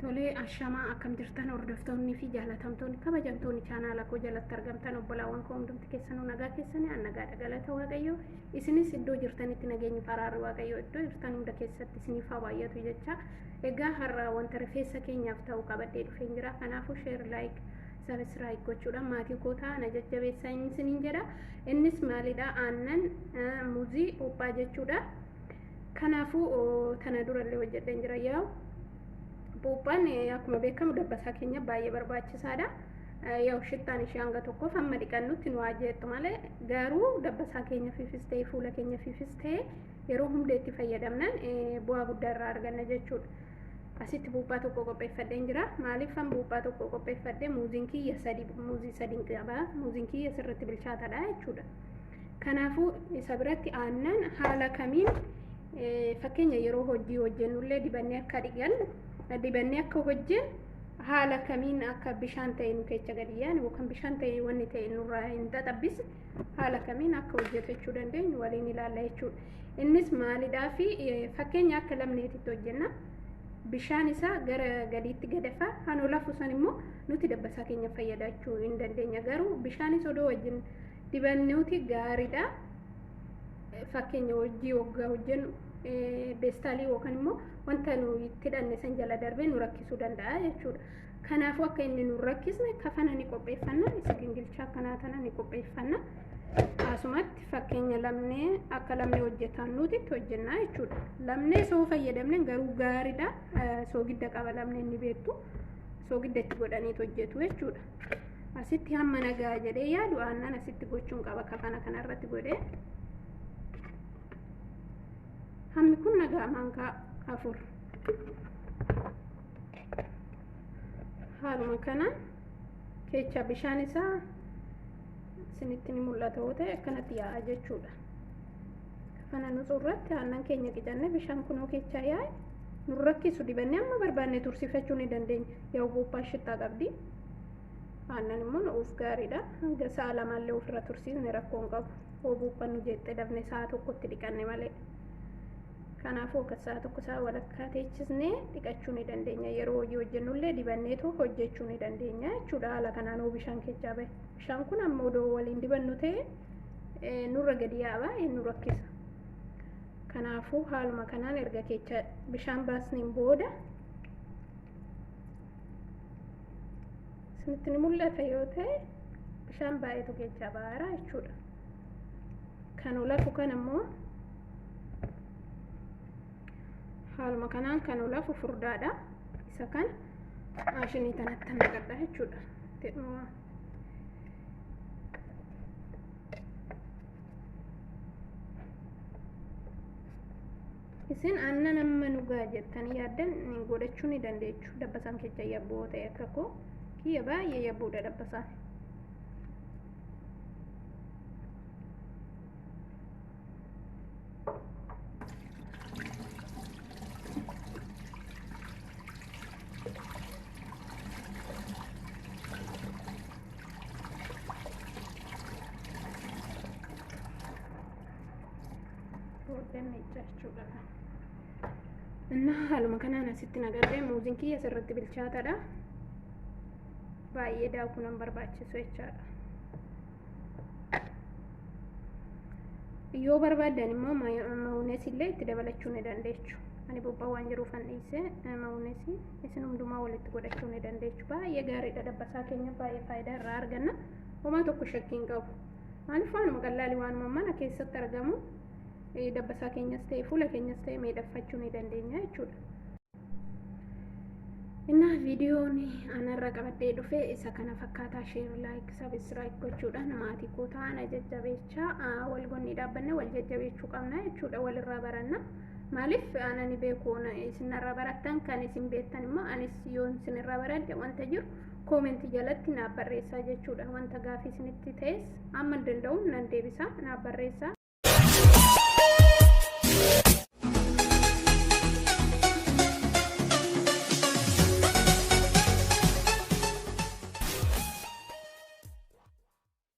Tolee ashamaa akkam jirtan hordoftoonni fi jaalatamtoonni kabajamtoonni chaanaala koo jalatti argamtan obbolaawwan koo hundumti keessanuu nagaa keessanii nagaadha galata waaqayyoo isinis iddoo jirtanitti nageenyi faraarri waaqayyoo iddoo jirtan hunda keessatti isiniif haa baay'atu jecha egaa har'a wanta rifeensa keenyaaf ta'u qabadhee dhufeen jira kanaafuu share like subscribe gochuudhaan maatii koo ta'an jajjabeessaa isiniin jedha innis maalidha aannan muuzii uphaa jechuudha kanaafuu tana durallee hojjedheen jira yaa Buuphaan akkuma beekamu dabbasaa keenya baay'ee barbaachisaadha. Yoo shittaan ishee hanga tokkoof amma dhiqannutti nu ajjeettu malee garuu dabbasaa keenya fiifistee fuula keenya fiifistee yeroo hunda itti fayyadamnan bu'aa guddaa irraa arganna jechuudha. Asitti buuphaa tokko qopheeffadheen jira. Maaliifan buuphaa tokko qopheeffadhee muuzii kiyya sadii qaba. Muuzii kiyya sirriitti bilchaataadha jechuudha. Kanaafuu isa biratti aannan haala kamiin fakkeenya yeroo hojii hojjennullee dibannee akka dhiqannu dibannee akka hojjen haala kamiin akka bishaan ta'e nu keessa gadiyaan yookaan bishaan ta'e wanni ta'e nurraa hin xaxabbis haala kamiin akka hojjetachuu dandeenyu waliin ilaalla jechuudha. Innis maalidhaa fi fakkeenya akka lamneetitti hojjenna. Bishaan isaa gara gadiitti gadafa hanoo lafu san immoo nuti dabbasaa keenya fayyadachuu hin dandeenya garuu bishaanis odoo wajjin dibannuuti gaariidha. Fakkeenya hojii waggaa hojjennu beestaalii yookaan immoo wanta nu itti hidhanne san jala darbee nu rakkisuu danda'a jechuudha. Kanaafuu akka inni nu rakkisne kafana ni qopheeffanna isa gingilchaa akkanaa tana ni qopheeffanna. Asumatti fakkeenya lamnee akka lamnee hojjetan nuti itti hojjennaa jechuudha. Lamnee soo fayyadamne garuu gaariidha. Soogidda qaba lamnee ni beektu. Soogidda itti godhanii hojjetu jechuudha. Asitti hamma nagaa jedhee yaadu aannan asitti gochuun qaba kafana kanarratti godhee. Hammi kun nagaa maankaa 4. Haaluma kanaan kecha bishaan isaa isinitti ni mul'ata yoo ta'e akkanatti yaa'a jechuudha. Kafana nuti irratti aannan keenya qicanne bishaan kunoo kecha yaa'e nu rakkisu dibannee amma barbaanne tursifachuu ni dandeenya. Yoo buuphaa shittaa qabdi. Aannan immoo nuuf gaariidha. Hanga sa'a lamaallee ofirra tursiisne rakkoo hin qabu. Yoo buuphaan nu jettee dafne sa'a tokkotti dhiqanne malee. Kanaafuu akka sa'a tokko sa'a walakkaa teechisnee dhiqachuu ni dandeenya. Yeroo hojii hojjennullee dibannee hojjechuu ni dandeenya jechuudha. Haala kanaan bishaan keessa bahe. Bishaan kun amma odoo waliin dibannu ta'e nurra gadi yaa'a nu rakkisa. Kanaafuu haaluma kanaan erga keessa bishaan baasneen booda isinitti ni mul'ata yoo ta'e bishaan baay'eetu keessa baara jechuudha. Kan olafu kan ammoo haaluma kanaan kan olafu furdaadha. Isa kan maashinii tanatti naqadha jechuudha. Isin aannan amma nugaa jettanii yaaddan godhachuu ni dandeessu. Dabbasaan keessa yabboo ta'e akka koo kiyya baay'ee yabboodha dabbasaan. Nah haaluma kanaan asitti nagadhee muuziin kiyya sirriitti bilchaataadha. Baay'ee daakuu nan barbaachisu jechaadha. Yoo barbaaddan immoo mayoneesii illee itti dabalachuu ni dandeessu. Ani buuphaa waan jiruuf an dhiise mayoneesii isin hundumaa walitti godhachuu ni dandeessu. Baay'ee gaariidha dabbasaa keenya baay'ee faayidaa irraa arganna. Homaa tokko shakkii hin qabu. Maaliif waanuma qallaalii waanuma mana keessatti argamu dabbasaa keenyas ta'e fuula keenyas ta'e miidhagfachuu ni dandeenya jechuudha. Innaa viidiyoon anarra qabadhee dhufe isa kana fakkaataa share like subscribe gochuudhaan maatii koo ta'an jajjabeechaa wal gonni dhaabbanne wal jajjabeechuu qabna jechuudha. Walirraa baranna. Maaliif anani beekuun isinirraa barattan kan isin beektan immoo anis yoon isinirraa baradhe wanta jiru koomentii jalatti naaf barreessaa jechuudha. Wanta gaafii isinitti ta'es amma danda'uun nan deebisa naaf barreessaa.